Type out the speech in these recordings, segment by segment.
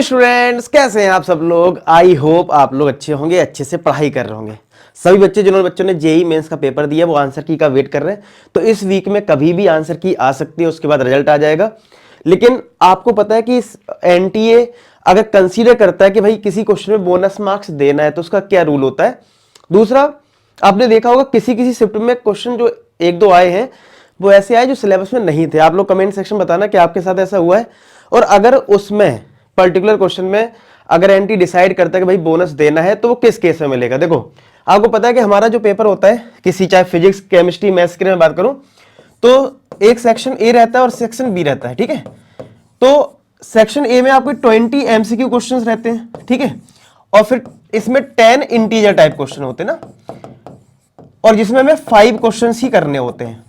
Students कैसे हैं आप सब लोग। आई होप आप लोग अच्छे होंगे, अच्छे से पढ़ाई कर रहे होंगे। सभी बच्चों ने जेई मेंस का पेपर दिया वो आंसर की का वेट कर रहे हैं। तो इस वीक में कभी भी आंसर की आ सकती है, उसके बाद रिजल्ट आ जाएगा। लेकिन आपको पता है कि एनटीए अगर कंसीडर करता है कि भाई किसी क्वेश्चन में बोनस मार्क्स देना है तो उसका क्या रूल होता है। दूसरा, आपने देखा होगा किसी किसी शिफ्ट में क्वेश्चन जो एक दो आए हैं वो ऐसे आए जो सिलेबस में नहीं थे। आप लोग कमेंट सेक्शन बताना कि आपके साथ ऐसा हुआ है। और अगर उसमें पर्टिकुलर क्वेश्चन में अगर एनटी डिसाइड करता है कि भाई बोनस देना है तो वो किस केस में मिलेगा। देखो, आपको पता है कि हमारा जो पेपर होता है किसी, चाहे फिजिक्स, केमिस्ट्री, मैथ्स की मैं बात करूं तो एक सेक्शन ए रहता है और सेक्शन बी रहता है। ठीक है, तो सेक्शन ए में आपको 20 एमसीक्यू क्वेश्चंस रहते हैं। ठीक है, और फिर इसमें 10 इंटीजर टाइप क्वेश्चन होते हैं ना, और जिसमें हमें 5 क्वेश्चंस ही करने होते हैं।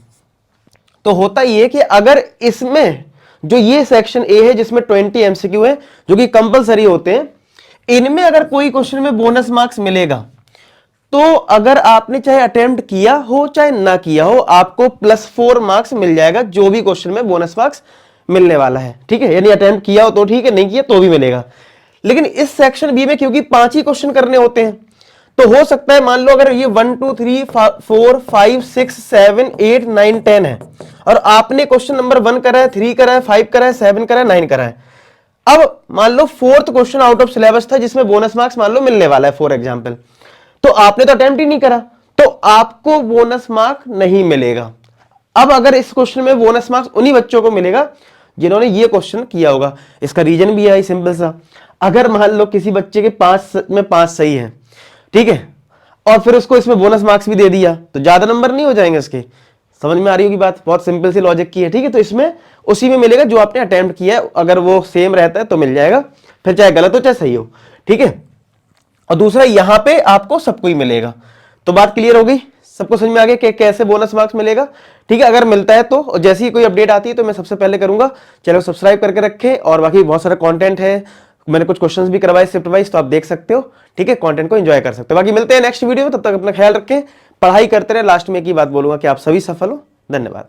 तो होता ये कि अगर इसमें जो ये सेक्शन ए है जिसमें 20 एमसीक्यू है जो कि कंपलसरी होते हैं, इनमें अगर कोई क्वेश्चन में बोनस मार्क्स मिलेगा तो अगर आपने चाहे अटेम्प्ट किया हो चाहे ना किया हो, आपको +4 मार्क्स मिल जाएगा जो भी क्वेश्चन में बोनस मार्क्स मिलने वाला है। ठीक है, यानी अटेम्प्ट किया हो तो ठीक है, नहीं किया तो भी मिलेगा। लेकिन इस सेक्शन बी में क्योंकि 5 ही क्वेश्चन करने होते हैं तो हो सकता है, मान लो अगर ये 1 2 3 4 5 6 7 8 9 10 है और आपने क्वेश्चन नंबर 1 करा है, 3 करा है, 5 करा है, 7 करा है, 9 करा है। अब मान लो 4th question out of syllabus था जिसमें बोनस मार्क्स मान लो मिलने वाला है फॉर एग्जांपल, तो आपने तो अटेम्प्ट ही नहीं करा तो आपको बोनस मार्क नहीं मिलेगा। अब अगर इस क्वेश्चन में बोनस मार्क्स उन्हीं बच्चों को मिलेगा जिन्होंने ये क्वेश्चन किया होगा। इसका रीजन भी है सिंपल सा, अगर मान लो किसी बच्चे के 5 में 5 सही है, ठीक है, और फिर उसको इसमें बोनस मार्क्स भी दे दिया तो ज्यादा नंबर नहीं हो जाएंगे इसके। समझ में आ रही होगी बात, बहुत सिंपल सी लॉजिक की है। ठीक है, तो इसमें उसी में मिलेगा जो आपने अटेम्प्ट किया है, अगर वो सेम रहता है तो मिल जाएगा, फिर चाहे गलत हो चाहे सही हो। ठीक है, और दूसरा यहां पे आपको सबको ही मिलेगा। तो बात क्लियर हो गई, सबको समझ में आ गया कि कैसे बोनस मार्क्स मिलेगा। ठीक है, अगर मिलता है तो जैसे ही कोई अपडेट आती है तो मैं सबसे पहले करूंगा। चैनल को सब्सक्राइब करके रखें, और बाकी बहुत सारा कंटेंट है, मैंने कुछ क्वेश्चंस भी करवाए शिफ्ट वाइज, तो आप देख सकते हो। ठीक है, कंटेंट को एंजॉय कर सकते हो। बाकी मिलते हैं नेक्स्ट वीडियो में, तब तक अपना ख्याल रखें, पढ़ाई करते रहे। लास्ट में एक ही बात बोलूंगा कि आप सभी सफल हो। धन्यवाद।